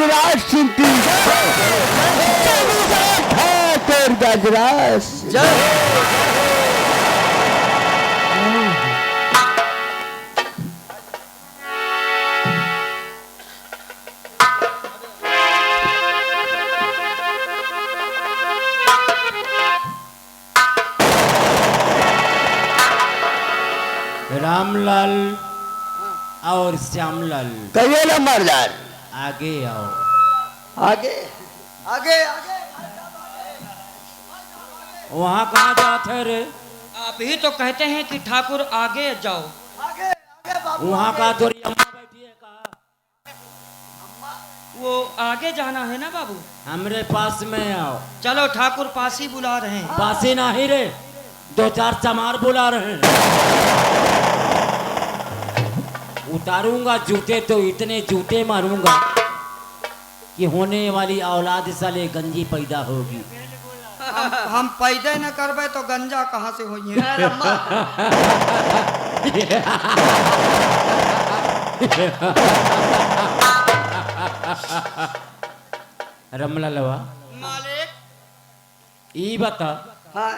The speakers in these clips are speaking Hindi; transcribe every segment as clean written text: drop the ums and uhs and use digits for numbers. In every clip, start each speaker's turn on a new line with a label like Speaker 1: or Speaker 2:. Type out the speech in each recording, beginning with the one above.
Speaker 1: गजराज सिंह की ठाकुर गजराज
Speaker 2: रामलाल और श्यामलाल
Speaker 1: कहिए नंबरदार
Speaker 2: आगे आओ।
Speaker 1: आगे आगे आगे
Speaker 2: वहाँ कहाँ जाते रे?
Speaker 3: आप ही तो कहते हैं कि ठाकुर आगे जाओ।
Speaker 1: आगे आगे बाबू
Speaker 2: वहाँ का तोरी अम्मा बैठी है कहाँ?
Speaker 3: वो आगे जाना है ना बाबू।
Speaker 2: हमरे पास में आओ।
Speaker 3: चलो ठाकुर पास ही बुला रहे हैं।
Speaker 2: पासी नहीं रे, दो चार चमार बुला रहे हैं। उतारूंगा जूते तो इतने जूते मारूंगा कि होने वाली औलाद साले गंजी पैदा होगी।
Speaker 3: हम पैदा न करबे तो गंजा कहाँ से होइए?
Speaker 2: रमललवा
Speaker 3: मालिक
Speaker 2: ई बता,
Speaker 1: हाँ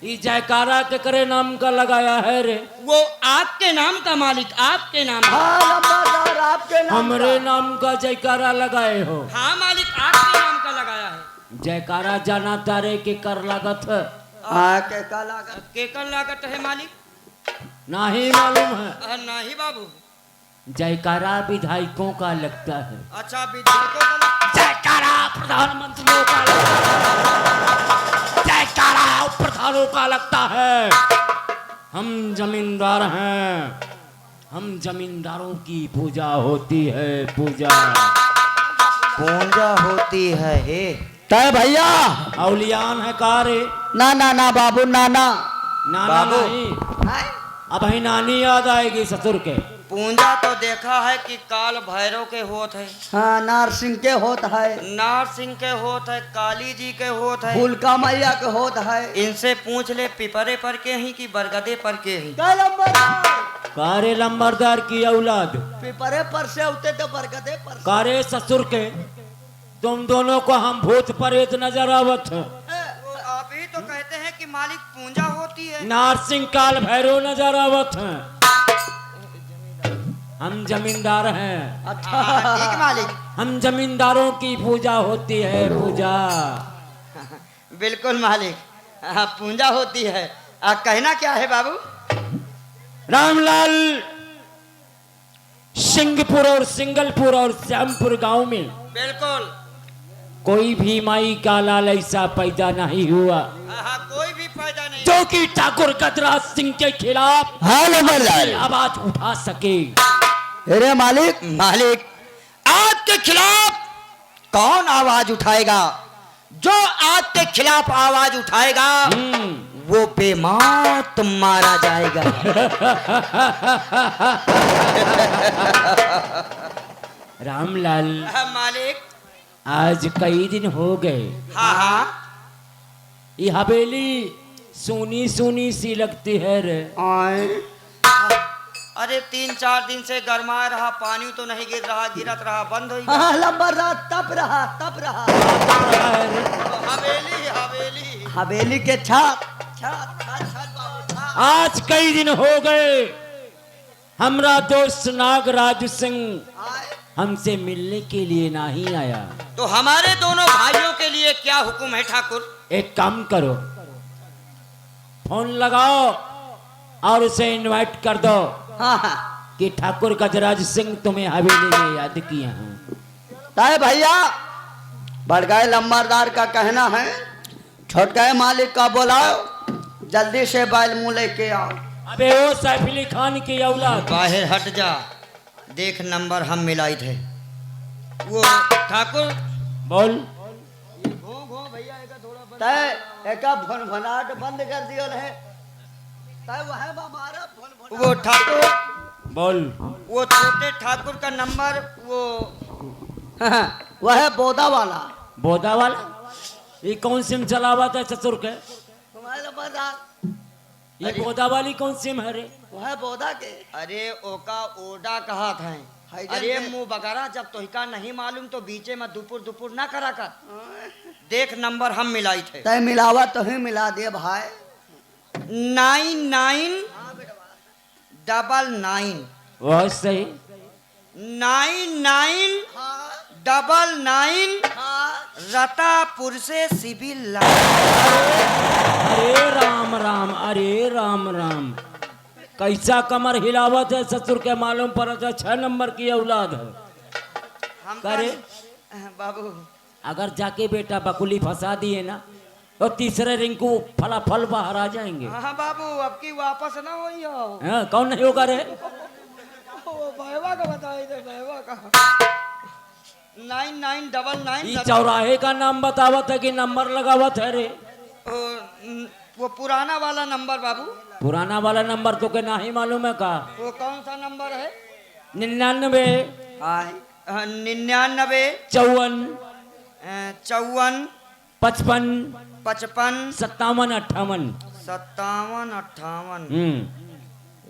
Speaker 2: ई जयकारा के करे नाम का लगाया है रे?
Speaker 3: वो आपके नाम का मालिक, आपके नाम का।
Speaker 1: हाँ नंबरदार आपके नाम
Speaker 2: हमरे नाम का जयकारा लगाए हो?
Speaker 3: हाँ मालिक आपके नाम का लगाया है।
Speaker 2: जयकारा जाना तारे के कर लागत है?
Speaker 1: हाँ के का लागत
Speaker 3: केकर लागत है मालिक?
Speaker 2: नहीं मालूम है?
Speaker 3: नहीं बाबू।
Speaker 2: जयकारा विधायकों का लगता है।
Speaker 3: अच्छा विधायकों का
Speaker 2: जयकारा प्रधानमंत्रियों का लगता है। जयकारा प्रधानों का लगता है। हम जमींदार हैं, हम जमींदारों की पूजा होती है। पूजा
Speaker 1: होती है हे तय भैया।
Speaker 2: औलियान है कारे?
Speaker 1: ना ना ना बाबू ना ना
Speaker 2: नाना नहीं, अब ही नानी याद आएगी ससुर के।
Speaker 3: पूंजा तो देखा है कि काल भैरव के होत है,
Speaker 1: हाँ नार सिंह के होत है,
Speaker 3: नार सिंह के होत है, काली जी के होत है,
Speaker 1: फूलका मैया के होत है।
Speaker 3: इनसे पूछ ले पिपरे पर के ही कि बरगदे पर के ही।
Speaker 2: कारे लंबरदार की औलाद,
Speaker 1: पिपरे पर से उते तो बरगदे पर से।
Speaker 2: कारे ससुर के, तुम दोनों को हम भूत प्रेत नजर आवत है।
Speaker 3: वो आप ही तो कहते हैं कि मालिक पूंजा होती है।
Speaker 2: नारसिंह काल भैरव नजर आवत हैं। हम जमींदार हैं।
Speaker 1: अच्छा
Speaker 3: ठीक मालिक,
Speaker 2: हम जमींदारों की पूजा होती है। पूजा
Speaker 3: बिल्कुल मालिक, पूंजा होती है। कहना क्या है बाबू?
Speaker 2: रामलाल, सिंहपुर और सिंगलपुर और श्यामपुर गांव में
Speaker 3: बिल्कुल
Speaker 2: कोई भी माई का लाल ऐसा पैदा नहीं हुआ
Speaker 3: कोई भी फायदा नहीं
Speaker 2: जो कि ठाकुर गजराज सिंह के खिलाफ
Speaker 1: हाँ नंबरदार
Speaker 2: आवाज उठा सके।
Speaker 1: अरे मालिक
Speaker 3: मालिक, आपके खिलाफ कौन आवाज उठाएगा? जो आपके खिलाफ आवाज उठाएगा वो बेमौत मारा जाएगा।
Speaker 2: रामलाल,
Speaker 3: मालिक,
Speaker 2: आज कई दिन हो गए।
Speaker 3: हाँ हाँ,
Speaker 2: ये हवेली सोनी सोनी सी लगती है रे।
Speaker 3: अरे 3-4 दिन से गरमा रहा, पानी तो नहीं गिर रहा, गिरत रहा, बंद हो गया।
Speaker 1: हाँ नंबरदार तप रहा
Speaker 3: हवेली हवेली
Speaker 1: हवेली के छत छत छत छत बाबू, छत।
Speaker 2: आज कई दिन हो गए हमरा दोस्त नागराज सिंह हमसे मिलने के लिए नहीं आया।
Speaker 3: तो हमारे दोनों भाइयों के लिए क्या हुक्म है ठाकुर?
Speaker 2: एक काम करो, फोन लगाओ और उसे इनवाइट कर दो
Speaker 1: हाँ हाँ
Speaker 2: कि ठाकुर गजराज सिंह तुम्हें हवेली में याद किए हैं।
Speaker 1: ताए भैया, बड़गाए लंबरदार का कहना है छोटगाए मालिक का बुलाओ, जल्दी से बैल मुंह लेके आओ।
Speaker 2: अबे ओ सैफ अली खान की औलाद,
Speaker 3: बाहर हट जा, देख नंबर हम मिलाई थे। वो ठाकुर
Speaker 2: बोल।
Speaker 1: तय एक भनभनाट बंद कर दियो है। तय वह हमारा भनभनाट।
Speaker 3: वो ठाकुर,
Speaker 2: बोल।
Speaker 3: वो छोटे ठाकुर का नंबर, वो
Speaker 1: वह है बोदा वाला।
Speaker 2: बोदा वाला? ये कौन सिम चलावा था ससुर के?
Speaker 1: तुम्हारे लंबरदार
Speaker 2: ये बोदा वाली कौन सिम है रे?
Speaker 1: वह है बोदा के।
Speaker 3: अरे ओका ओडा कहा था।
Speaker 1: भाईजान
Speaker 3: अरे
Speaker 1: के-
Speaker 3: मुंह बगारा, जब तोहिका नहीं मालूम तो बीचे में दुपुर दुपुर ना करा कर। देख नंबर हम मिलाई थे,
Speaker 1: तय मिलावा तो ही मिला दे भाई।
Speaker 3: 9999
Speaker 2: बहुत सही।
Speaker 3: 9999 रतापुर से सिविल लाइन।
Speaker 2: अरे राम राम, अरे राम राम। कैसा कमर हिलावत है, ससुर के मालूम पड़ता है 6 नंबर की औलाद है।
Speaker 3: हम
Speaker 2: करे?
Speaker 3: बाबू
Speaker 2: अगर जाके बेटा बकुली फंसा दिए ना तो तीसरे रिंग को फलाफल बाहर आ जाएंगे।
Speaker 3: हाँ बाबू, अब की वापस ना हो।
Speaker 2: हाँ, कौन नहीं होगा रे?
Speaker 3: भैया का बताइए थे, भैया का 9999
Speaker 2: ये चौराहे का नाम बतावत है कि नंबर लगावत है रे?
Speaker 3: वो पुराना वाला नंबर बाबू।
Speaker 2: पुराना वाला नंबर तो के नहीं मालूम है का?
Speaker 3: वो कौन सा नंबर है?
Speaker 2: 99
Speaker 1: हाय
Speaker 3: 99
Speaker 2: 54
Speaker 3: 54
Speaker 2: 55
Speaker 3: 55
Speaker 2: 57 58।
Speaker 3: 57 58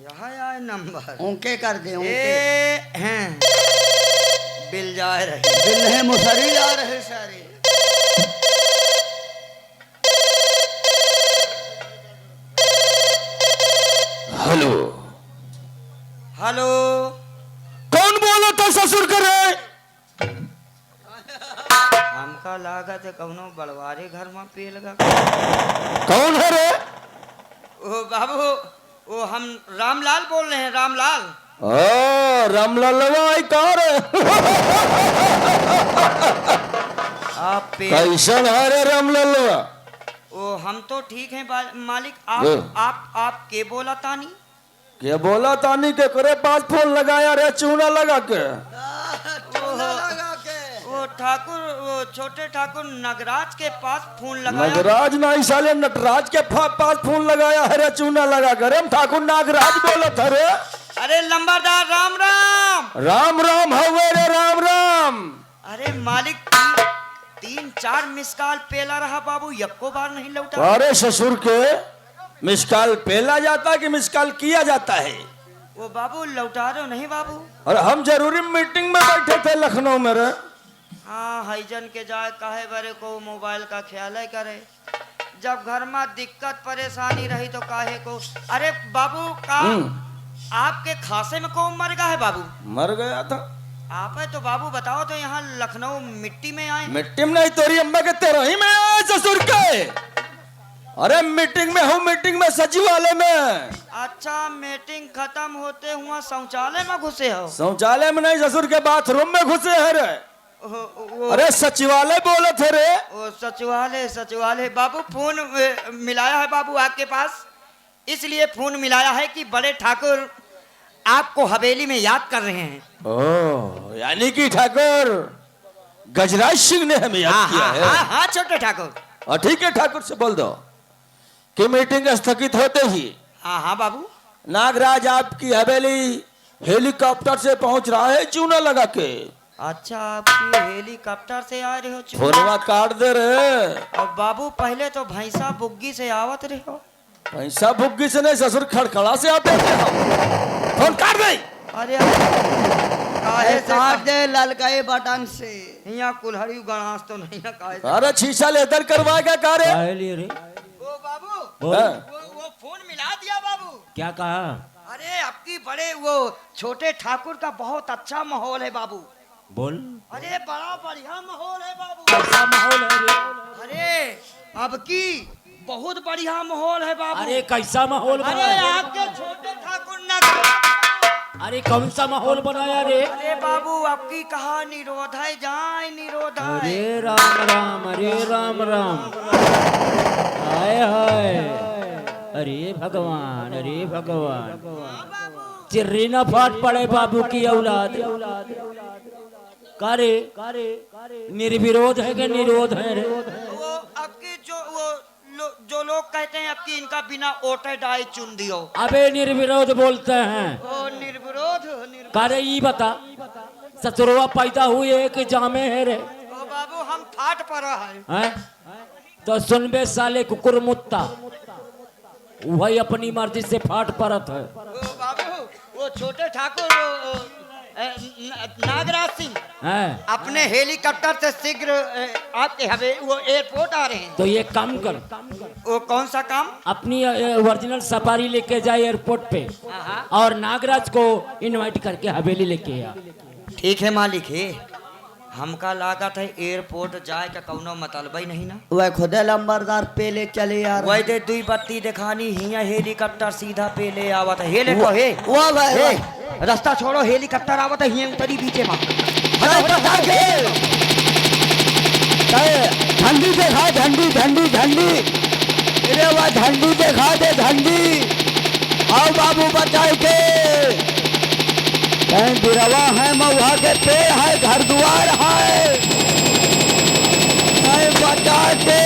Speaker 3: यह आए नंबर।
Speaker 1: ऊँके कर दे ऊँके।
Speaker 3: ए हैं बिल जाए रहे।
Speaker 1: बिल्हे मुसरी जा रहे सारे।
Speaker 4: हेलो,
Speaker 3: हेलो,
Speaker 4: कौन बोला था ससुर करे?
Speaker 3: हमका लागत है कौनो बड़वारे घर में पे लगा।
Speaker 4: कौन है रे?
Speaker 3: ओ बाबू, वो हम रामलाल बोल रहे हैं, रामलाल।
Speaker 4: ओ रामललवा कार
Speaker 3: आप पे
Speaker 4: कैसन है रे रामललवा?
Speaker 3: ओ हम तो ठीक हैं मालिक।
Speaker 4: हाँ।
Speaker 3: आप के बोला तानी?
Speaker 4: के बोला तानी के करे पास फोन लगाया रे चूना लगा के?
Speaker 3: वो ठाकुर, वो छोटे ठाकुर नगराज के पास फोन लगाया।
Speaker 4: नगराज नहीं साले, नटराज के पास फोन लगाया है रे चूना लगा के। हम ठाकुर नागराज बोला था रे।
Speaker 3: अरे लंबादार राम राम।
Speaker 4: राम राम हवे रे, राम राम।
Speaker 3: अरे मालिक, 3-4 मिसकाल पेला रहा बाबू, यक्को बार नहीं लौटा।
Speaker 4: अरे ससुर के मिसकाल पेला जाता है कि मिसकाल किया जाता है?
Speaker 3: वो बाबू लौटा रहे हो नहीं बाबू?
Speaker 4: और हम जरूरी मीटिंग में बैठे थे लखनऊ में रे।
Speaker 3: हाँ, हईजन के जाए काहे बरे को मोबाइल का ख्याल है करे। जब घर में दिक्कत परेशानी रही तो काहे को। अरे बाबू का आपके खासे में कौन मर गया है बाबू?
Speaker 4: मर गया था।
Speaker 3: आप है तो बाबू बताओ तो यहाँ लखनऊ मिट्टी में आए।
Speaker 4: मिट्टी में नहीं, तोरी अम्मा के तेरा ही में आए ससुर के। अरे मीटिंग में हूँ, मीटिंग में सचिवालय में।
Speaker 3: अच्छा, मीटिंग खत्म होते हुआ शौचालय में घुसे हो?
Speaker 4: शौचालय में नहीं ससुर के, बाथरूम में घुसे है रे।
Speaker 3: वो
Speaker 4: अरे सचिवालय बोले थे रे।
Speaker 3: वो सचिवालय बाबू फोन मिलाया है बाबू आपके पास, इसलिए फोन मिलाया है कि बड़े ठाकुर आपको हवेली में याद कर रहे हैं।
Speaker 4: ओह, यानी कि ठाकुर गजराज सिंह ने हमें याद किया है।
Speaker 3: हाँ छोटे ठाकुर।
Speaker 4: और ठीक है, ठाकुर से बोल दो कि मीटिंग स्थगित होते ही
Speaker 3: हाँ बाबू।
Speaker 4: नागराज आपकी हवेली हेलीकॉप्टर से पहुंच रहा है चूना लगा के।
Speaker 3: अच्छा, आपकी हेलीकॉप्टर से आ रहे हो?
Speaker 4: फोनवा काट दे रहे।
Speaker 3: और बाबू पहले तो भैंसा बुग्गी से आवत रहे हो।
Speaker 4: पैसा भुग्गी से नहीं ससुर, खड़खड़ा से आते थे हम। फोन काट दे।
Speaker 3: अरे काहे से
Speaker 1: काट दे ललकाई बटन से।
Speaker 3: यहाँ कुल्हड़ी गणास तो नहीं ना काहे से?
Speaker 4: अरे शीशा लेदर करवाएगा का रे?
Speaker 2: काहे लिए रे?
Speaker 3: वो बाबू
Speaker 2: बोल।
Speaker 4: हाँ।
Speaker 3: वो फोन मिला दिया बाबू।
Speaker 2: क्या कहा?
Speaker 3: अरे आपकी बड़े वो छोटे ठाकुर का बहुत अच्छा माहौल है बाबू।
Speaker 2: बोल।
Speaker 3: अरे बड़ा बढ़िया माहौल है बाबू।
Speaker 2: कैसा माहौल है रे?
Speaker 3: अरे अब की बहुत बढ़िया माहौल है बाबू।
Speaker 2: अरे कैसा माहौल
Speaker 3: अरे
Speaker 2: बना है?
Speaker 3: आपके छोटे ठाकुर ना।
Speaker 2: अरे कौन सा माहौल बनाया रे?
Speaker 3: अरे बाबू आपकी कहा निरोध है, जाए निरोध है।
Speaker 2: अरे राम राम, अरे राम राम, हाय हाय, अरे भगवान, अरे भगवान। चिर्री न फाट पड़े बाबू की औलाद। कारे निर्विरोध है कि निरोध है रे?
Speaker 3: वो आपकी जो लोग कहते हैं आपकी इनका बिना ओटे डाई चुन दियो।
Speaker 2: अबे निर्विरोध बोलते हैं।
Speaker 3: वो निर्विरोध
Speaker 2: कारे ये बता, ससुरवा पैदा हुए एक जामे है रे?
Speaker 3: ओ बाबू हम फाट पड़ा है।
Speaker 2: हैं? तो सुनबे साले कुकुर मुत्ता, वही अपनी मर्जी से फाट परत है।
Speaker 3: वो बाबू वो छोटे ठाकुर नागराज सिंह
Speaker 2: हैं?
Speaker 3: अपने हेलीकॉप्टर से शीघ्र आपके हवे वो एयरपोर्ट आ रहे हैं।
Speaker 2: तो ये काम कर,
Speaker 3: वो कौन सा काम?
Speaker 2: अपनी ओरिजिनल सफारी लेके जाए एयरपोर्ट पे और नागराज को इनवाइट करके हवेली लेके आ।
Speaker 3: ठीक है मालिक है, हमका लागत है एयरपोर्ट जाए का कौनो मतलब ही नहीं ना।
Speaker 1: वह खुदे लंबरदार पे ले चले यार।
Speaker 3: वही दे दुई बत्ती दिखानी हिया हेलीकॉप्टर सीधा पे ले आवत है। हे देखो हे
Speaker 1: वो भाई
Speaker 3: हे रास्ता छोड़ो, हेलीकॉप्टर आवत है हिया उतरी बीचे में।
Speaker 1: झंडी दिखा, झंडी झंडी झंडी, अरे वह झंडी दिखा दे झंडी। आओ बाबू बचाए के, कहीं बिरवा है, महुआ के पेड़ है, घर द्वार है, कहीं बचा के।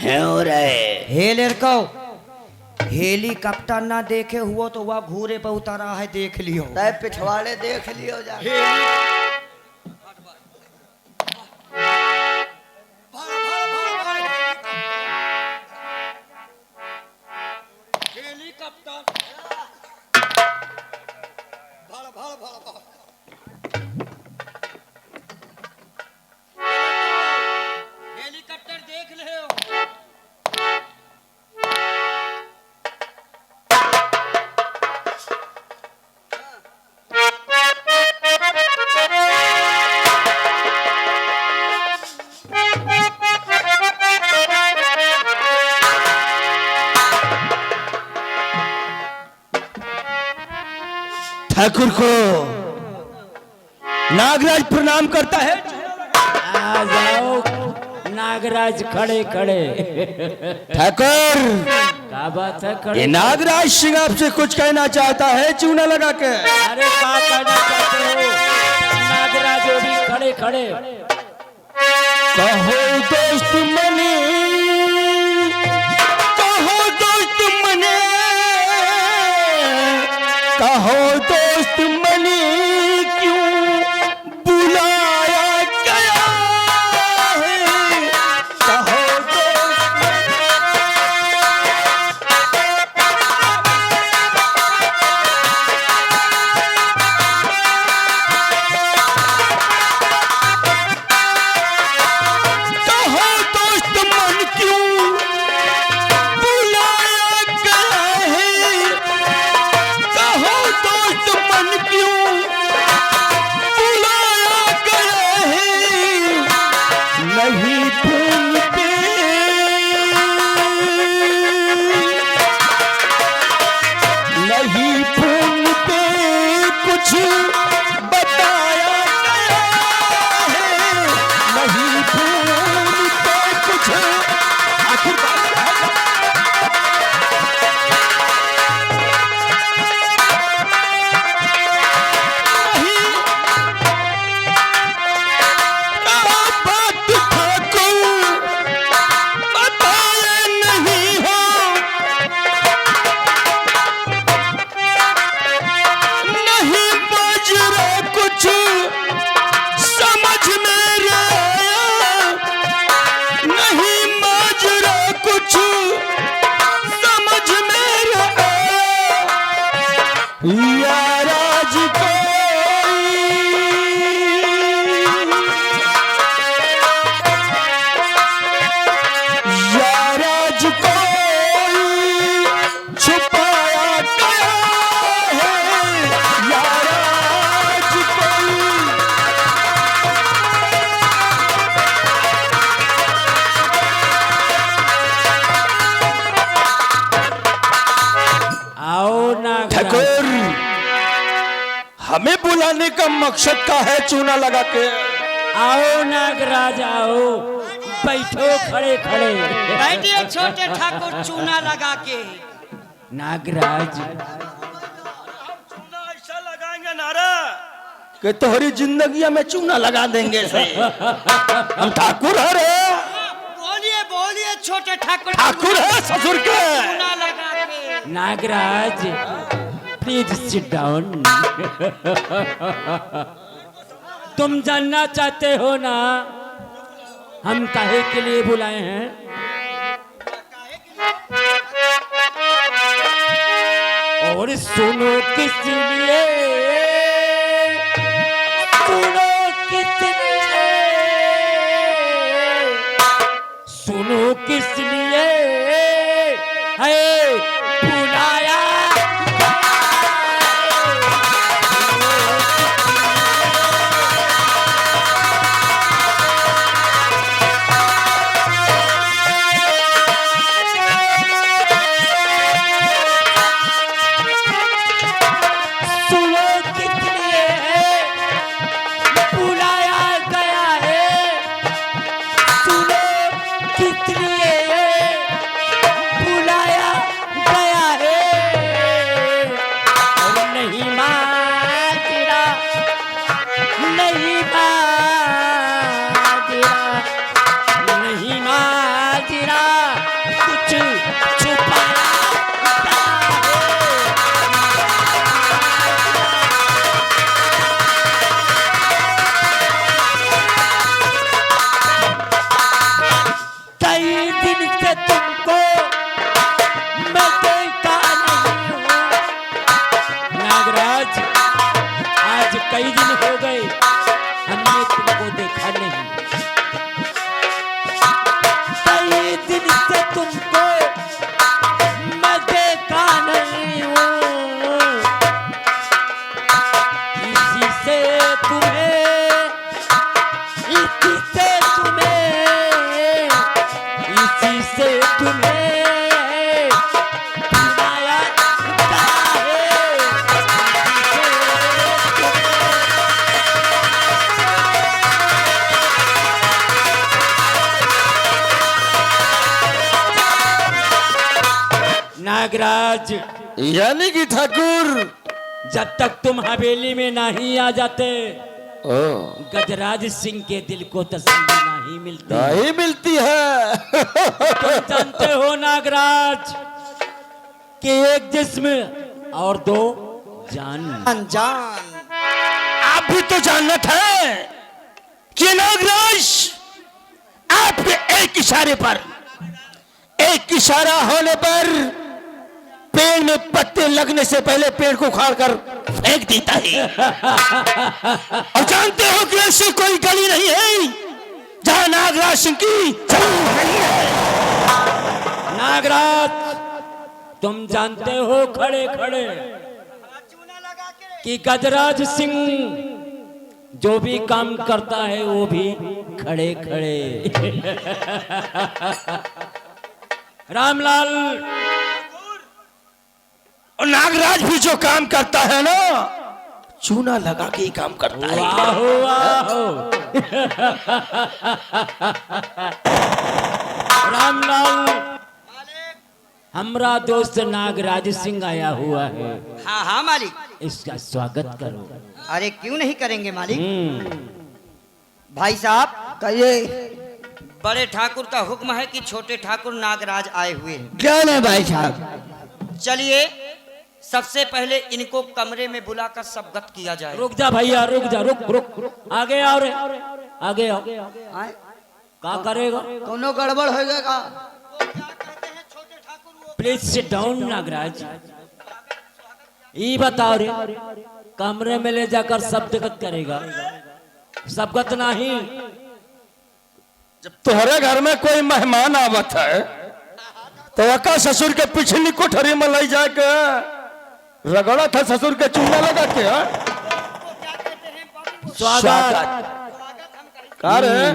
Speaker 1: हो रहे
Speaker 3: हे लड़को, हेलीकॉप्टर ना देखे हुआ तो वह घूरे पे उतरा है, देख लियो।
Speaker 1: तय पिछवाड़े देख लियो जा।
Speaker 3: हेलीकॉप्टर देख ले।
Speaker 4: ठाकुर को नागराज प्रणाम करता है।
Speaker 2: आ जाओ नागराज खड़े खड़े।
Speaker 4: ठाकुर,
Speaker 2: क्या बात है
Speaker 4: ये
Speaker 2: खड़े?
Speaker 4: नागराज सिंह आपसे कुछ कहना चाहता है, चूना लगा के।
Speaker 2: अरे क्या कहना चाहते हो नागराज? वो भी खड़े खड़े।
Speaker 4: कहो दोस्त मने, कहो दोस्त मने, कहो दोस्त मने, क्यों बुलाया गया है? कहो दोस्त कहो दोस्त मन क्यों बुलाया गया है? कहो दोस्त मन क्यों बुलाया गया है? नहीं भूलते, नहीं भूलते, कुछ बताया गया है। नहीं भूलते कुछ, आखिर बात क्या है? नहीं कहा बात ठाकुर, बताए नहीं हो, नहीं बज रहा कुछ समझ में आया, नहीं बज रहा कुछ समझ में आया। याराज याराज को छुपाया गया है। याराज कोई
Speaker 2: आओ नागराज।
Speaker 4: ठाकुर, हमें बुलाने का मकसद का है, चूना लगा के।
Speaker 2: आओ नागराज आओ, बैठो खड़े खड़े।
Speaker 3: बैठिए छोटे ठाकुर चूना लगा के।
Speaker 2: नागराज
Speaker 4: चूना ऐसा लगाएंगे नारा कि तोहरी जिंदगी में चूना लगा देंगे से। हम ठाकुर है रे,
Speaker 3: बोलिए बोलिए छोटे ठाकुर।
Speaker 4: ठाकुर है ससुर के।
Speaker 3: चूना लगा के।
Speaker 2: Nagraj please sit down. तुम जानना चाहते हो ना हम काहे के लिए बुलाए हैं? और सुनो किस लिए, सुनो किस लिए, सुनो किस लिए है बुलाया। सुनो किस लिए बुलाया गया है, सुनो किस लिए बुलाया गया है। और नहीं माजरा, नहीं माजरा, नहीं माजरा, कुछ छुपाया गया है। कई दिन से तुमको मैं देखा नहीं हूँ नागराज, आज कई दिन हो गए हमने तुमको देखा नहीं। कई दिन से तुमको मैं देखा नहीं हूँ, इसी से तुम्हें, इसी से तुम्हें, इसी से तुम्हें बुलाया गया है। नागराज,
Speaker 4: यानी कि ठाकुर,
Speaker 2: जब तक तुम हवेली में नहीं आ जाते
Speaker 4: ओ
Speaker 2: गजराज सिंह के दिल को तसल्ली नहीं मिलती।
Speaker 4: नहीं मिलती है।
Speaker 2: तुम जानते हो नागराज कि एक जिस्म और दो जान।
Speaker 3: अनजान
Speaker 4: आप भी तो जानत है कि नागराज आपके एक इशारे पर, एक इशारा होने पर पेड़ में पत्ते लगने से पहले पेड़ को उखाड़ कर फेंक देता है। और जानते हो कि ऐसी कोई गली नहीं है जहां नागराज सिंह की जमीन नहीं है।
Speaker 2: नागराज, तुम जानते हो खड़े खड़े कि गजराज सिंह जो भी काम करता है वो भी खड़े खड़े। रामलाल,
Speaker 4: और नागराज भी जो काम करता है ना, चूना लगा के ही काम करता है।
Speaker 2: वाह वाह। रामलाल, हमारा दोस्त नागराज सिंह आया हुआ है,
Speaker 3: हाँ हाँ मालिक।
Speaker 2: इसका स्वागत करो।
Speaker 3: अरे क्यों नहीं करेंगे मालिक।
Speaker 2: हम्म,
Speaker 3: भाई साहब,
Speaker 1: कहिए
Speaker 3: बड़े ठाकुर का हुक्म है कि छोटे ठाकुर नागराज आए हुए हैं।
Speaker 1: क्या है भाई साहब?
Speaker 3: चलिए सबसे पहले इनको कमरे में बुलाकर सबगत किया जाए।
Speaker 2: रुक जा भैया, रुक जा, रुक रुक रुक, आगे आओ रे, आगे आओ।
Speaker 1: आए?
Speaker 2: क्या करेगा?
Speaker 1: कोनो गड़बड़ हो गएगा?
Speaker 2: Please sit down Nagraj. ये बताओ रे, कमरे में ले जाकर सबगत करेगा? सबगत नहीं।
Speaker 4: जब तुम्हारे घर में कोई मेहमान आवत है तो अका ससुर के पिछली कोठरी में ले जाके रगड़ा था ससुर के चूना लगा के।
Speaker 2: स्वागत।
Speaker 4: कार है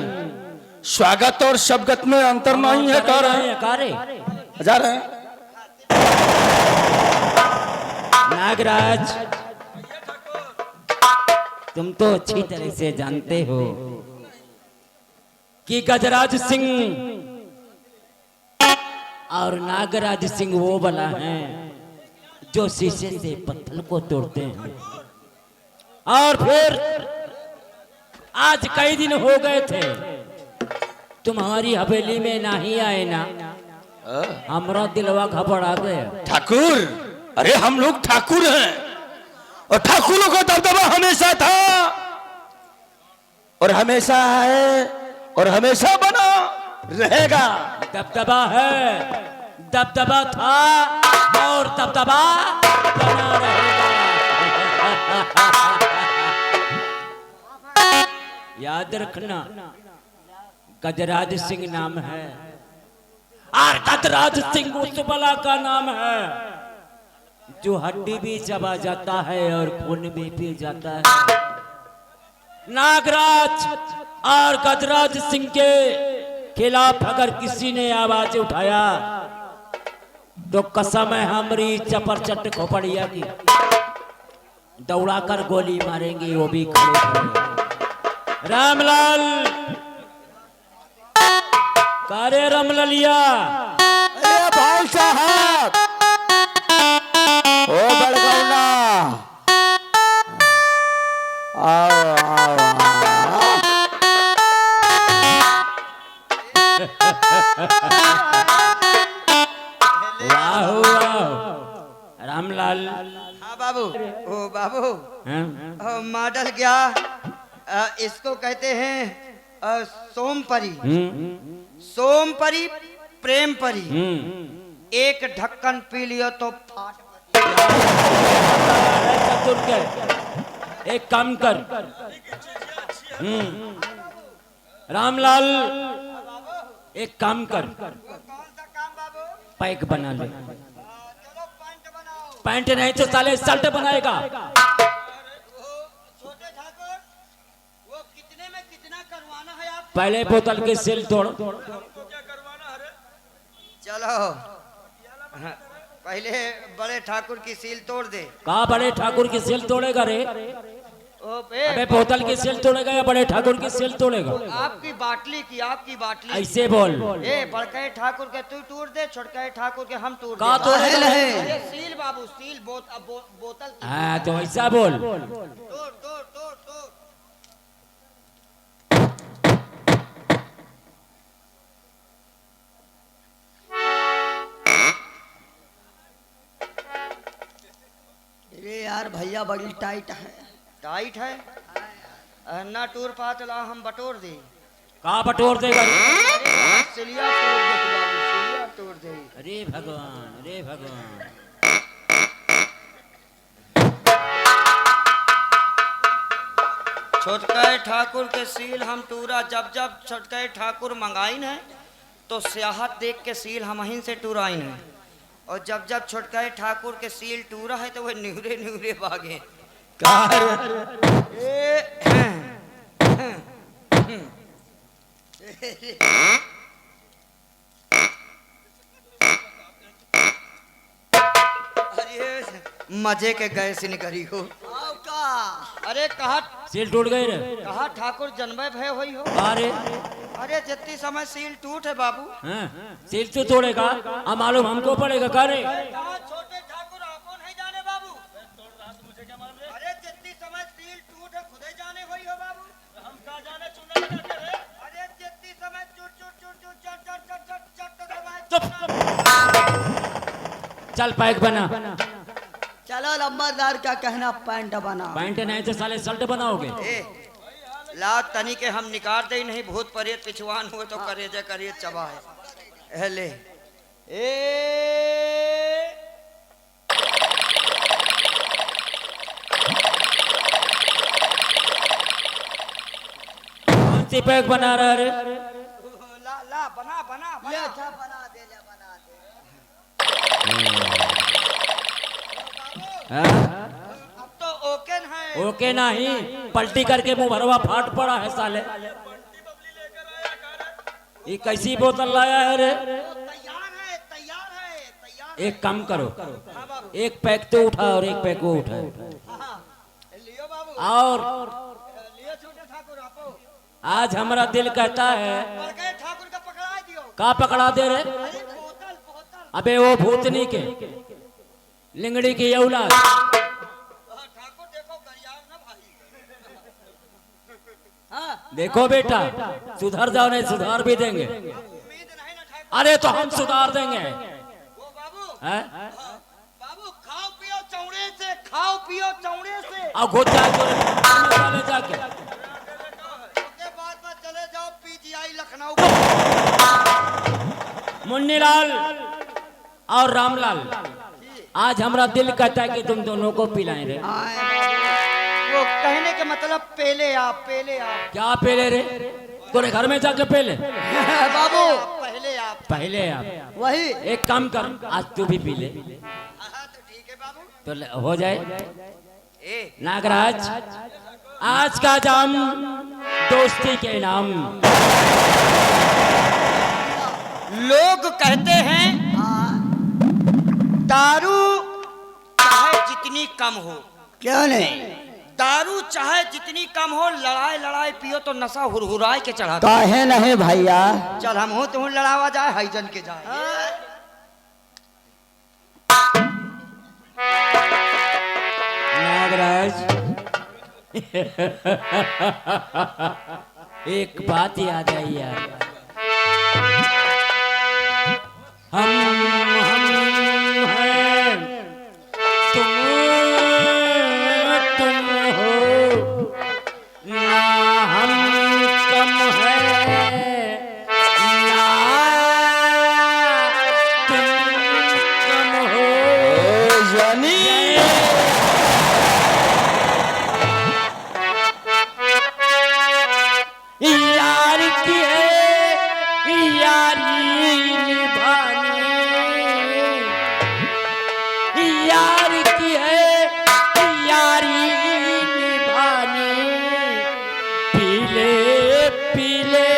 Speaker 4: स्वागत और शबगत में अंतर नहीं है। कार है
Speaker 2: कारे
Speaker 4: जा रहे हैं।
Speaker 2: नागराज, तुम तो अच्छी तरह से जानते हो कि गजराज सिंह और नागराज सिंह वो वाला हैं जो शीशे से पत्थर को तोड़ते हैं। और फिर आज कई दिन हो गए थे तुम्हारी हवेली में नहीं आए ना, हमारा दिलवा घबरा गया।
Speaker 4: ठाकुर, अरे हम लोग ठाकुर हैं और ठाकुरों का दबदबा हमेशा था और हमेशा है और हमेशा बना रहेगा।
Speaker 2: दबदबा है दबदबा था और दबदबा बना रहेगा। याद रखना, गजराज सिंह नाम है और गजराज सिंह उस बला का नाम है जो हड्डी भी चबा जाता है और खून भी पी जाता है। नागराज और गजराज सिंह के खिलाफ अगर किसी ने आवाज उठाया तो कसम है हमारी चपरचट खोपड़िया की, दौड़ाकर गोली मारेंगे वो भी खड़े खड़े। रामलाल, कारे रामललिया,
Speaker 1: अरे भाई साहब, ओ बड़गौना, आओ आओ आओ।
Speaker 2: वाह वाह रामलाल।
Speaker 3: हाँ बाबू, ओ बाबू,
Speaker 2: हाँ?
Speaker 3: मॉडल क्या, इसको कहते हैं सोमपरी। सोमपरी, प्रेम परी। एक ढक्कन पी लियो तो फाट।
Speaker 2: चतुर के, एक काम कर, रामलाल एक काम कर,
Speaker 3: कौन सा काम बाबू?
Speaker 2: पैक बना ले।
Speaker 3: चलो पैंट बनाओ।
Speaker 2: पैंट नहीं तो साले शर्ट बनाएगा।
Speaker 3: छोटे ठाकुर, वो कितने में कितना करवाना है आप?
Speaker 2: पहले बोतल के सेल तोड़।
Speaker 3: चलो पहले बड़े ठाकुर की सील तोड़ दे।
Speaker 2: कहा बड़े ठाकुर की सेल तोड़ेगा रे?
Speaker 3: ओ बे,
Speaker 2: अबे बोतल की सेल तोड़ेगा या बड़े ठाकुर की सेल तोड़ेगा?
Speaker 3: आपकी बाटली की, आपकी बाटली।
Speaker 2: ऐसे बोल।
Speaker 3: ए बड़के ठाकुर के तू तोड़ दे, छोटके ठाकुर के हम तोड़
Speaker 2: कहा
Speaker 3: दे।
Speaker 2: तोड़ेगा?
Speaker 3: अरे सील बाबू, सील बोतल की।
Speaker 2: हाँ तो ऐसा बोल।
Speaker 3: तोड़ तोड़ तोड़ तोड़।
Speaker 1: अरे यार भैया बड़ी टाइट है।
Speaker 3: टाइट है ना, टूर पात ला हम बटोर दे।
Speaker 2: कहा बटोर देगा रे?
Speaker 3: सिलिया तोड़ दे बाबू, सिलिया तोड़ दे।
Speaker 2: अरे भगवान, अरे भगवान।
Speaker 3: छोटके ठाकुर के सील हम टूरा, जब जब छोटके ठाकुर मंगाइन है तो स्याहत देख के सील हम ही से टूराइन है, और जब जब छोटके ठाकुर के सील टूरा है तो वह न्यूरे न्यूरे भागे। अरे मजे के गए से निकली हो। अरे कहा,
Speaker 2: सेल टूट गई रे?
Speaker 3: कहा ठाकुर जन्मे भय हुई हो।
Speaker 2: अरे
Speaker 3: अरे जितनी समय सील टूट है बाबू।
Speaker 2: हाँ, सेल तो तोड़ेगा, अब मालूम हमको पड़ेगा। का रे?
Speaker 3: छोटे ठाकुर आपको नहीं जाने बाबू। अरे जितनी समय सील टूट है खुद ही जाने हुई हो बाबू। हम कहाँ जाने चुनने लगे रे? अरे जितनी समय चुट चुट चुट चुट चट चट चट चट चट दबाए।
Speaker 2: चल पैक बना।
Speaker 1: चलो लंबरदार का कहना, पैंट बना।
Speaker 2: पैंट नहीं तो साले शर्ट बनाओगे।
Speaker 3: ला तनी के हम निकाल दे नहीं, भूत प्रेत पिछवान हुए तो करेजे करिए चबा है। ले
Speaker 2: कौन सी पैक बना रहा है रे?
Speaker 3: ला ला बना बना
Speaker 1: ये
Speaker 3: बना।
Speaker 1: अच्छा बना दे, ले बना दे।
Speaker 2: हाँ?
Speaker 3: अब तो ओके है।
Speaker 2: ओके नहीं, पलटी करके मुंह भरवा फाट पड़ा है साले। ये कैसी बोतल लाया है रे?
Speaker 3: तैयार है, तैयार है, तैयार।
Speaker 2: एक काम करो, एक पैक तो उठा और एक पैक वो उठा।
Speaker 3: लियो बाबू,
Speaker 2: और
Speaker 3: लियो छोटे ठाकुर आपो।
Speaker 2: आज हमारा दिल कहता है,
Speaker 3: बड़के ठाकुर का पकड़ा दियो।
Speaker 2: का पकड़ा दे रे?
Speaker 3: अरे बोतल बोतल।
Speaker 2: अबे वो भूतनी के लिंगड़ी की औलाद।
Speaker 3: ठाकुर देखो गरियाव ना भाई।
Speaker 1: हाँ,
Speaker 2: देखो बेटा, सुधर जाओ नहीं सुधार भी देंगे।
Speaker 3: उम्मीद नहीं ना ठाकुर।
Speaker 2: अरे तो हम सुधार देंगे।
Speaker 3: वो बाबू,
Speaker 2: हैं?
Speaker 3: बाबू खाओ पियो चौड़े से, खाओ पियो चौड़े से।
Speaker 2: अब घुस जाए तो जाके
Speaker 3: उसके बाद में चले जाओ पीजीआई लखनऊ।
Speaker 2: मुन्नीलाल, और रामलाल, आज हमारा दिल कहता है कि तुम दोनों को पिलाएं रे।
Speaker 3: वो कहने का मतलब पहले आप
Speaker 2: क्या पहले रे? तोरे घर में जाके पहले
Speaker 1: बाबू
Speaker 2: पहले आप
Speaker 1: वही
Speaker 2: एक काम कर, आज तू भी पी ले
Speaker 3: तो ठीक है बाबू।
Speaker 2: तो हो जाए।
Speaker 3: ए
Speaker 2: नागराज, आज का जाम दोस्ती के नाम।
Speaker 3: लोग कहते हैं दारू चाहे जितनी कम हो,
Speaker 1: क्यों नहीं?
Speaker 3: दारू चाहे जितनी कम हो, लड़ाई पियो तो नशा हुरहुराए के चढ़ा।
Speaker 1: काहे नहीं भैया?
Speaker 3: चल हम हो तुम लड़ावा जाए, हाईजन के जाए।
Speaker 2: नागराज, एक बात याद आई यार, हम हैं, तुम हो ना, हम कम है ना तुम कम हो। यार की है यारी निभानी, यार की है यारी निभानी, पीले पीले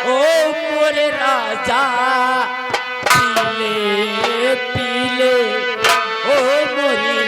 Speaker 2: ओ मोरे राजा, पीले पीले ओ मोरी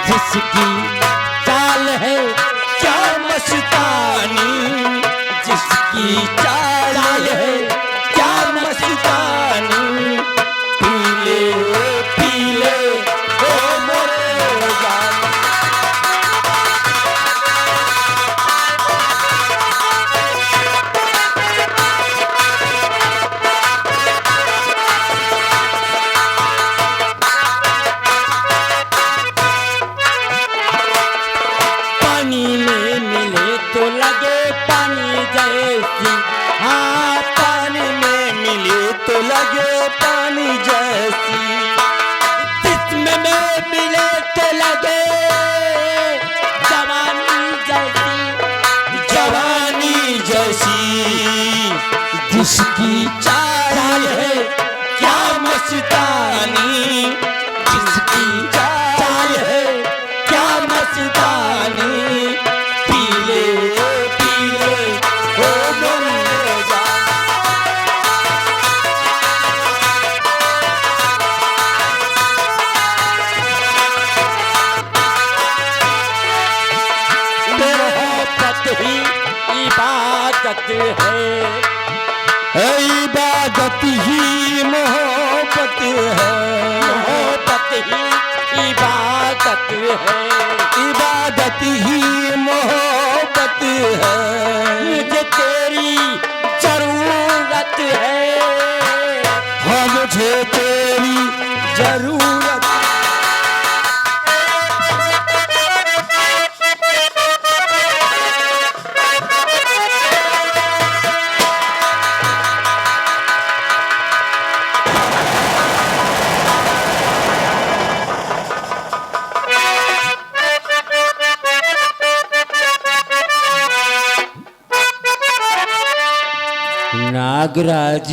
Speaker 2: जिसकी चाल है क्या मस्तानी, जिसकी चाल है क्या मस्तानी, पीले पीले ओ मोरे जान। पानी में मिले तो लगे पानी जैसी, हाँ पानी में मिले तो लगे पानी जैसी, जिस्म में मिले तो लगे जवानी जैसी, जवानी जैसी, जिसकी चाल है क्या मस्तानी, जिसकी चाल है क्या मस्तानी, पीले पीले ओ मोरे जान। मोहब्बत ही इबादत है, इबादत ही मोहब्बत है, मोहब्बत ही इबादत है, इबादत ही मोहब्बत है, मुझे तेरी जरूरत है, नागराज,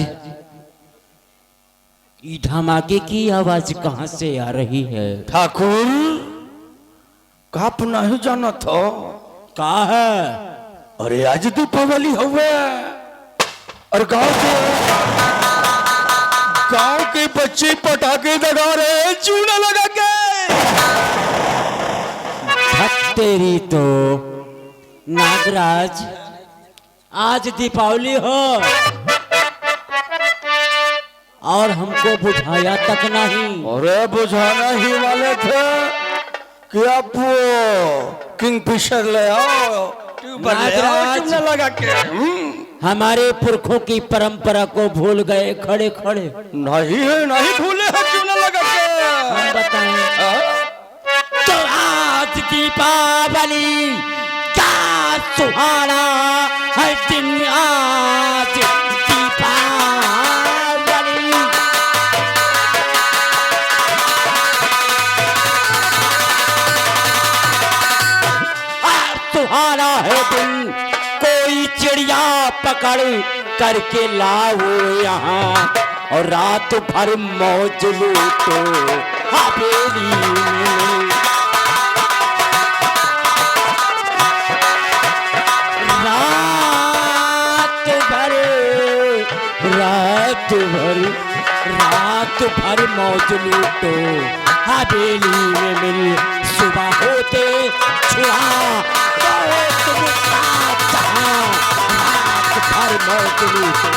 Speaker 2: ये धमाके की आवाज कहाँ से आ रही है?
Speaker 4: ठाकुर का नहीं जाना था?
Speaker 2: का है?
Speaker 4: अरे आज दीपावली हुए और गांव के बच्चे पटाखे दगा रहे चूना लगा के।
Speaker 2: तेरी तो नागराज, आज दीपावली हो और हमको बुझाया तक नहीं।
Speaker 4: अरे बुझाना ही वाले थे कि आप वो किंगफिशर ले आओ, ट्यूबर ले आओ चूना लगा के।
Speaker 2: हमारे पुरखों की परंपरा को भूल गए खड़े खड़े।
Speaker 4: नहीं भूले हैं चूना लगा के।
Speaker 2: हम बताएं तो आज दीपावली क्या सुहाना है दिन, आज दीपावली। आज सुहाना है दिन, कोई चिड़िया पकड़ करके लाओ यहाँ और रात भर मौज लूटो हवेली में। रात भर मौज लूटो हवेली में मिल, सुबह होते छुआ रात भर मौज लूटो।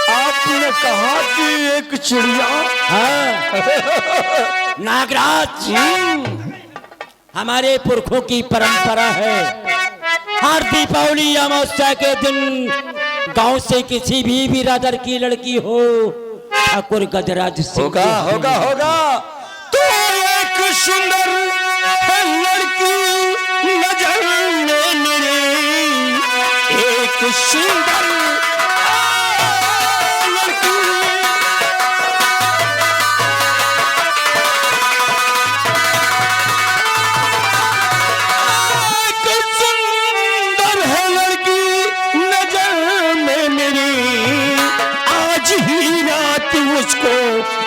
Speaker 4: आपने कहा कि एक चिड़िया
Speaker 2: नागराज, हमारे पुरखों की परंपरा है हर दीपावली अमावस्या के दिन गांव से किसी भी बिरादर की लड़की हो ठाकुर गजराज सिंह
Speaker 4: होगा तो एक सुंदर लड़की नजर में मेरे, एक सुंदर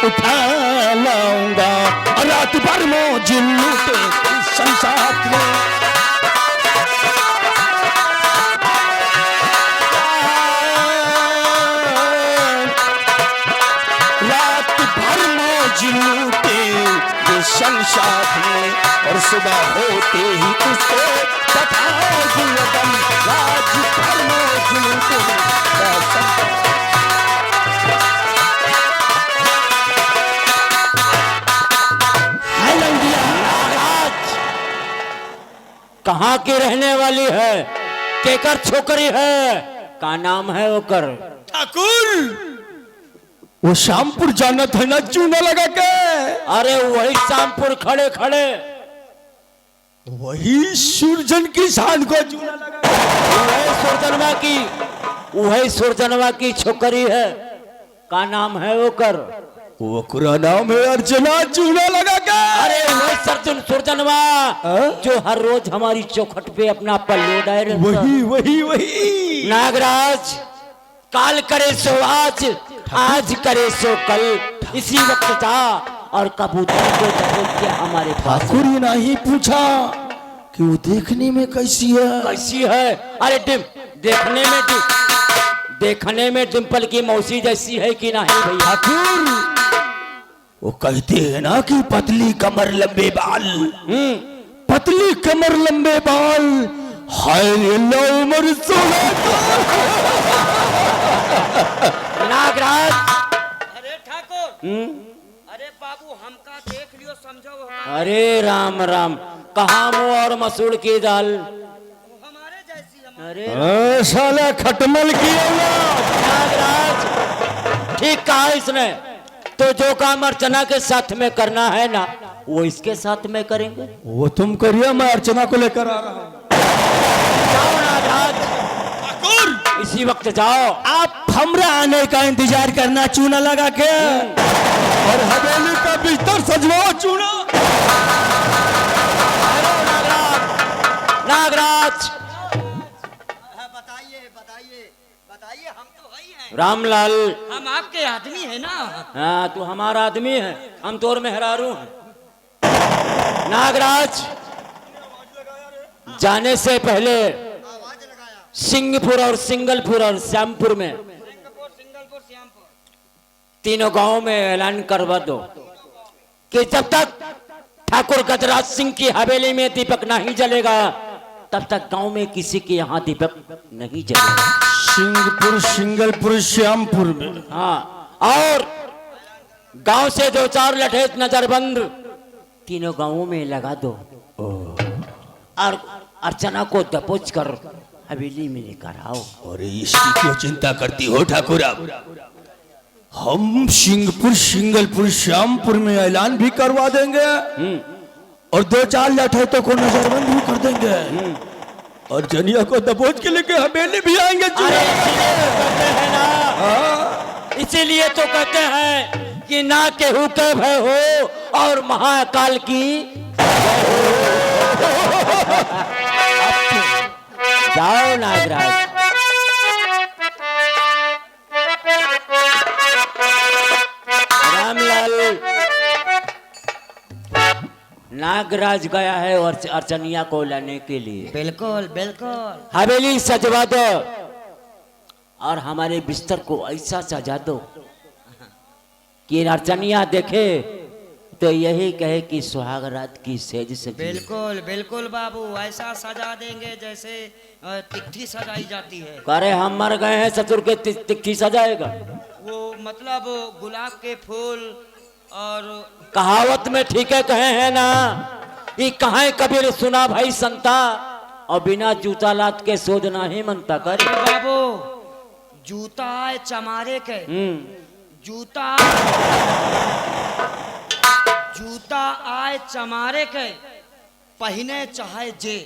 Speaker 4: उठा लाऊंगा और रात भर मौज लूटे संसार में। रात भर मौज लूटे संसार में और सुबह होते ही उसको बताओ रात भर मौज लूटे।
Speaker 2: कहाँ की रहने वाली है, केकर छोकरी है, का नाम है ओकर?
Speaker 4: ठाकुर वो शामपुर जाना था ना चूना लगा के।
Speaker 2: अरे वही शामपुर खड़े खड़े
Speaker 4: वही सुरजन की शान को चूना लगा।
Speaker 2: वही सुरजनवा की छोकरी है, का नाम है ओकर?
Speaker 4: वो कुरा नाम है अर्चना चूना लगा के।
Speaker 2: अरे वही सुरजनवा जो हर रोज हमारी चौखट पे अपना पल्लू डाल रहता।
Speaker 4: वही
Speaker 2: नागराज, काल करे सो आज करे सो कल, इसी वक्त जा और कबूतर को दबोच के हमारे पास।
Speaker 4: ठाकुर ये नहीं पूछा कि वो देखने में कैसी है?
Speaker 2: अरे देखने में डिम्पल की मौसी जैसी है कि नहीं भैया?
Speaker 4: ठाकुर वो कहते हैं ना कि पतली कमर लंबे बाल, पतली कमर लंबे बाल, हाय उम्र
Speaker 2: नागराज।
Speaker 3: अरे ठाकुर, अरे बाबू हमका देख लियो, समझो।
Speaker 2: अरे राम राम, कहाँ मुँह और मसूड़ की दाल
Speaker 3: हमारे जैसी।
Speaker 2: अरे
Speaker 4: साला खटमल की
Speaker 2: नागराज, ठीक कहा इसने। तो जो काम अर्चना के साथ में करना है ना, वो इसके साथ में करेंगे।
Speaker 4: वो तुम करिए, मैं अर्चना को लेकर आ रहा हूँ।
Speaker 2: जाओ नागराज, इसी वक्त जाओ।
Speaker 4: आप हमरा आने का इंतजार करना चूना लगा के, और हवेली का बिस्तर सजवाओ चूना।
Speaker 2: रामलाल,
Speaker 3: हम आपके आदमी है ना।
Speaker 2: हाँ तू हमारा आदमी है, हम तोर मेहरारू हैं। नागराज, जाने से पहले सिंहपुर और सिंगलपुर और श्यामपुर में
Speaker 3: सिंगलपुर श्यामपुर
Speaker 2: तीनों गांवों में ऐलान करवा दो कि जब तक ठाकुर गजराज सिंह की हवेली में दीपक नहीं जलेगा तब तक गांव में किसी के यहाँ दीपक नहीं जलेगा।
Speaker 4: सिंहपुर, सिंगलपुर, श्यामपुर में।
Speaker 2: हाँ, और गांव से 2-4 लठेत नजरबंद तीनों गांवों में लगा दो और अर्चना को दबोच कर हवेली में लेकर आओ।
Speaker 4: और इसकी क्यों चिंता करती हो ठाकुर? हम सिंहपुर, सिंगलपुर, श्यामपुर में ऐलान भी करवा देंगे और 2-4 लठैतों को नजरबंद भी कर देंगे और जनिया को दबोच के लेके हवेली भी आएंगे।
Speaker 2: इसीलिए तो कहते हैं कि ना केहू के भय हो और महाकाल की जाओ नागराज। रामलाल, नागराज गया है और अर्चनिया को लाने के लिए।
Speaker 3: बिल्कुल बिल्कुल।
Speaker 2: हवेली सजवा दो और हमारे बिस्तर को ऐसा सजा दो कि अर्चनिया देखे तो यही कहे कि सुहाग रात की सेज सजी।
Speaker 3: बिल्कुल बिल्कुल बाबू, ऐसा सजा देंगे जैसे तिथि सजाई जाती है।
Speaker 2: करे हम मर गए हैं ससुर के तिक्की सजाएगा।
Speaker 3: वो मतलब गुलाब के फूल और
Speaker 2: कहावत में ठीक है कहे हैं ना, ये कहे कबीर सुना भाई संता और बिना जूता लात के सोचना ही मनता कर।
Speaker 3: बाबू जूता आए चमारे के, जूता आए चमारे के पहने चाहे जे,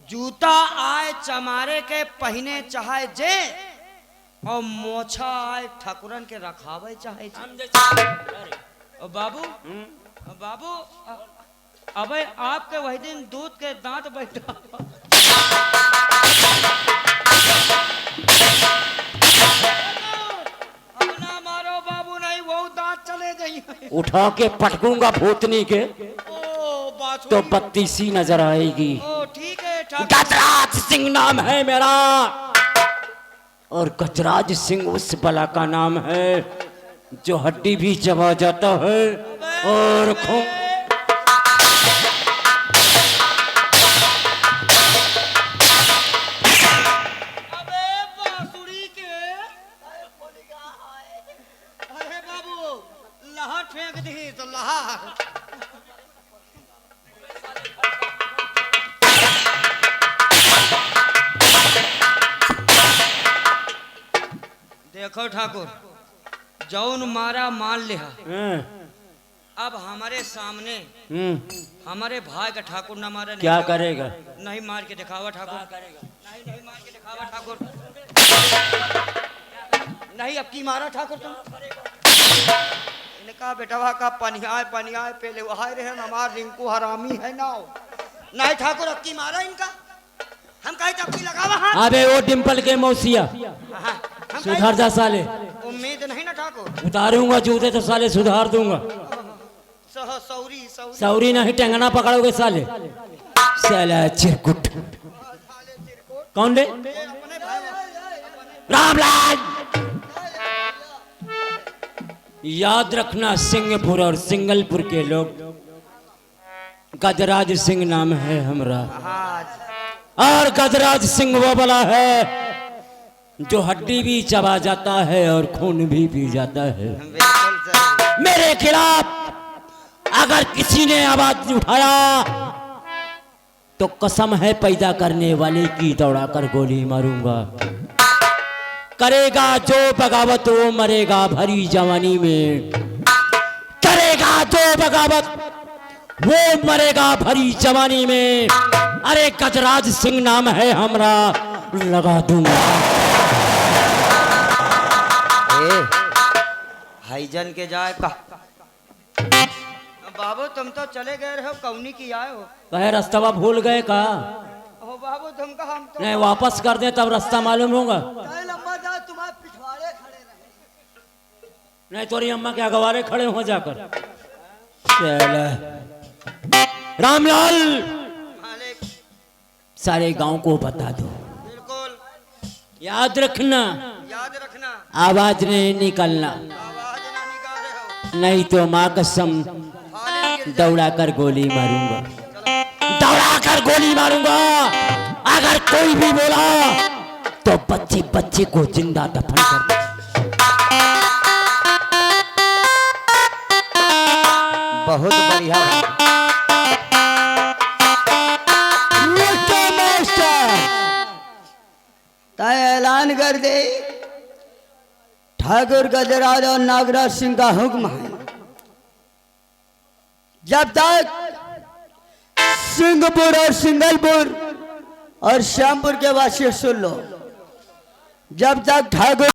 Speaker 3: जूता आए चमारे के पहने चाहे जे और मोछा आए ठाकुरन के रखावे चाहे जे। बाबू बाबू अबे आपके वही दिन दूध के दांत बैठा अपना मारो बाबू, नहीं वो दांत चले जाइए।
Speaker 2: उठा के पटकूंगा भूतनी के
Speaker 3: ओ बात
Speaker 2: तो बत्तीसी नजर आएगी।
Speaker 3: ओ ठीक है
Speaker 2: गजराज सिंह नाम है मेरा और गजराज सिंह उस बला का नाम है जो हड्डी भी चबा जाता है और खून।
Speaker 3: अबे बांसुरी के, अरे बाबू लहर फेंक दी तो लहर। देखो ठाकुर, जौन मारा मान लिया, अब हमारे सामने हमारे भाई का ठाकुर न मारा
Speaker 2: क्या करेगा?
Speaker 3: नहीं मार के दिखावा ठाकुर करेगा। नहीं नहीं मार के दिखावा ठाकुर, नहीं अब की मारा ठाकुर तुम। इनका बेटवा का पनियाए पहले वहां रहे हमार रिंकू हरामी है ना। नहीं ठाकुर अब की मारा इनका, हम कहे तब की लगावा हाथ।
Speaker 2: अबे वो डिंपल के मौसिया सुधार जा साले।
Speaker 3: उम्मीद नहीं ना ठाकुर,
Speaker 2: उतारूंगा जूते तो साले सुधार दूंगा।
Speaker 3: सौरी सौरी
Speaker 2: सौरी नहीं टेंगना पकड़ोगे साले। साला चिरकुट कौन दे? रामलाल, याद रखना सिंहपुर और सिंगलपुर के लोग, गजराज सिंह नाम है हमरा और गजराज सिंह वो बला है जो हड्डी भी चबा जाता है और खून भी पी जाता है। मेरे खिलाफ अगर किसी ने आवाज उठाया तो कसम है पैदा करने वाले की दौड़ाकर गोली मारूंगा। करेगा जो बगावत वो मरेगा भरी जवानी में, करेगा जो बगावत वो मरेगा भरी जवानी में। अरे गजराज सिंह नाम है हमरा, लगा दूंगा।
Speaker 3: हाईजन के जाए का बाबू, तुम तो चले गए रहो, कौनी की आए हो?
Speaker 2: कहे रास्ता भूल गए का?
Speaker 3: ओ बाबू तुमका हम तो
Speaker 2: नहीं वापस कर दे तब रास्ता मालूम होगा।
Speaker 3: लंबा जा तुम्हारे पिछवाड़े
Speaker 2: नहीं तोरी अम्मा के अगवारे खड़े हो जाकर। चल रामलाल
Speaker 3: मालिक
Speaker 2: सारे गांव को बता दो,
Speaker 3: बिल्कुल
Speaker 2: याद रखना
Speaker 3: याद रखना,
Speaker 2: आवाज नहीं निकलना,
Speaker 3: आवाज ना निकाल रहे हो,
Speaker 2: नहीं तो माँ कसम
Speaker 3: थाली गिर
Speaker 2: दौड़ा कर गोली मारूंगा,
Speaker 3: चलो
Speaker 2: दौड़ा कर गोली मारूंगा। अगर कोई भी बोला तो बच्चे बच्चे को जिंदा दफन कर दो।
Speaker 1: बहुत बढ़िया तय ऐलान कर दे। ठाकुर गजराज और नागराज सिंह का हुक्म है, जब तक सिंहपुर और सिंगलपुर और श्यामपुर के वासी सुन लो, जब तक ठाकुर